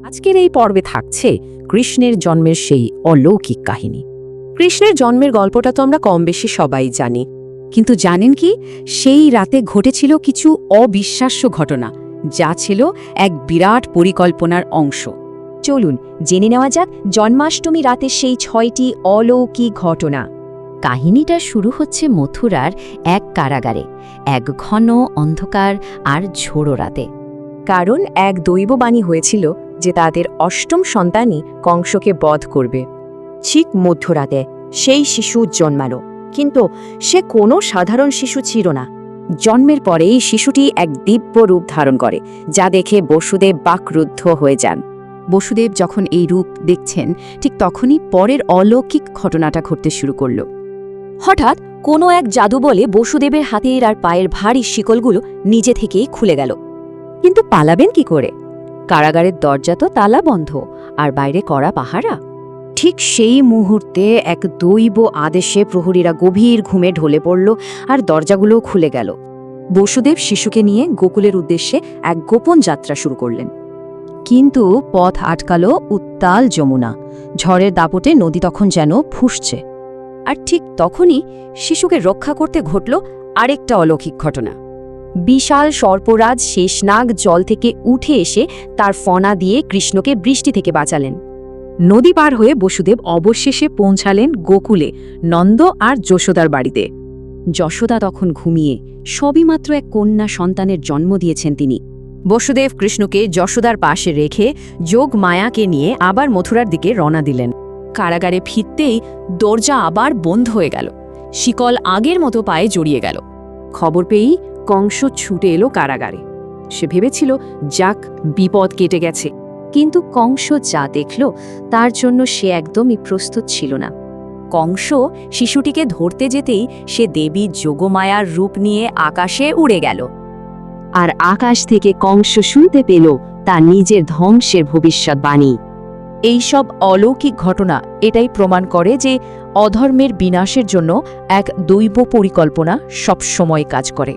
আজকের এই পর্বে থাকছে কৃষ্ণের জন্মের সেই অলৌকিক কাহিনী। কৃষ্ণের জন্মের গল্পটা তো আমরা কম বেশি সবাই জানি, কিন্তু জানেন কি, সেই রাতে ঘটেছিল কিছু অবিশ্বাস্য ঘটনা, যা ছিল এক বিরাট পরিকল্পনার অংশ। চলুন জেনে নেওয়া যাক জন্মাষ্টমী রাতে সেই ৬টি অলৌকিক ঘটনা। কাহিনীটা শুরু হচ্ছে মথুরার এক কারাগারে, এক ঘন অন্ধকার আর ঝোড়ো রাতে। কারণ এক দৈববাণী হয়েছিল যে তাদের অষ্টম সন্তানই কংসকে বধ করবে। ঠিক মধ্যরাতে সেই শিশু জন্মালো, কিন্তু সে কোনো সাধারণ শিশু ছিল না। জন্মের পরেই শিশুটি এক দিব্য রূপ ধারণ করে, যা দেখে বসুদেব বাকরুদ্ধ হয়ে যান। বসুদেব যখন এই রূপ দেখছেন, ঠিক তখনই পরের অলৌকিক ঘটনাটা ঘটতে শুরু করল। হঠাৎ কোনো এক জাদু বলে বসুদেবের হাতের আর পায়ের ভারী শিকলগুলো নিজে থেকেই খুলে গেল। কিন্তু পালাবেন কি করে? কারাগারের দরজা তো তালা বন্ধ, আর বাইরে কড়া পাহারা। ঠিক সেই মুহূর্তে এক দৈব আদেশে প্রহরীরা গভীর ঘুমে ঢলে পড়ল, আর দরজাগুলোও খুলে গেল। বসুদেব শিশুকে নিয়ে গোকুলের উদ্দেশ্যে এক গোপন যাত্রা শুরু করলেন। কিন্তু পথ আটকালো উত্তাল যমুনা। ঝড়ের দাপটে নদী তখন যেন ফুঁসছে। আর ঠিক তখনই শিশুকে রক্ষা করতে ঘটল আরেকটা অলৌকিক ঘটনা। বিশাল সর্পরাজ শেষনাগ জল থেকে উঠে এসে তার ফনা দিয়ে কৃষ্ণকে বৃষ্টি থেকে বাঁচালেন। নদী পার হয়ে বসুদেব অবশেষে পৌঁছালেন গোকুলে, নন্দ আর যশোদার বাড়িতে। যশোদা তখন ঘুমিয়ে, সবেমাত্র এক কন্যা সন্তানের জন্ম দিয়েছেন তিনি। বসুদেব কৃষ্ণকে যশোদার পাশে রেখে যোগ মায়াকে নিয়ে আবার মথুরার দিকে রওনা দিলেন। কারাগারে ফিরতেই দরজা আবার বন্ধ হয়ে গেল, শিকল আগের মতো পায়ে জড়িয়ে গেল। খবর পেয়েই কংস ছুটে এলো কারাগারে। সে ভেবেছিল যাক, বিপদ কেটে গেছে। কিন্তু কংস যা দেখল, তার জন্য সে একদমই প্রস্তুত ছিল না। কংস শিশুটিকে ধরতে যেতেই সে দেবী যোগমায়ার রূপ নিয়ে আকাশে উড়ে গেল। আর আকাশ থেকে কংস শুনতে পেল তার নিজের ধ্বংসের ভবিষ্যৎবাণী। এইসব অলৌকিক ঘটনা এটাই প্রমাণ করে যে অধর্মের বিনাশের জন্য এক দৈব পরিকল্পনা সবসময় কাজ করে।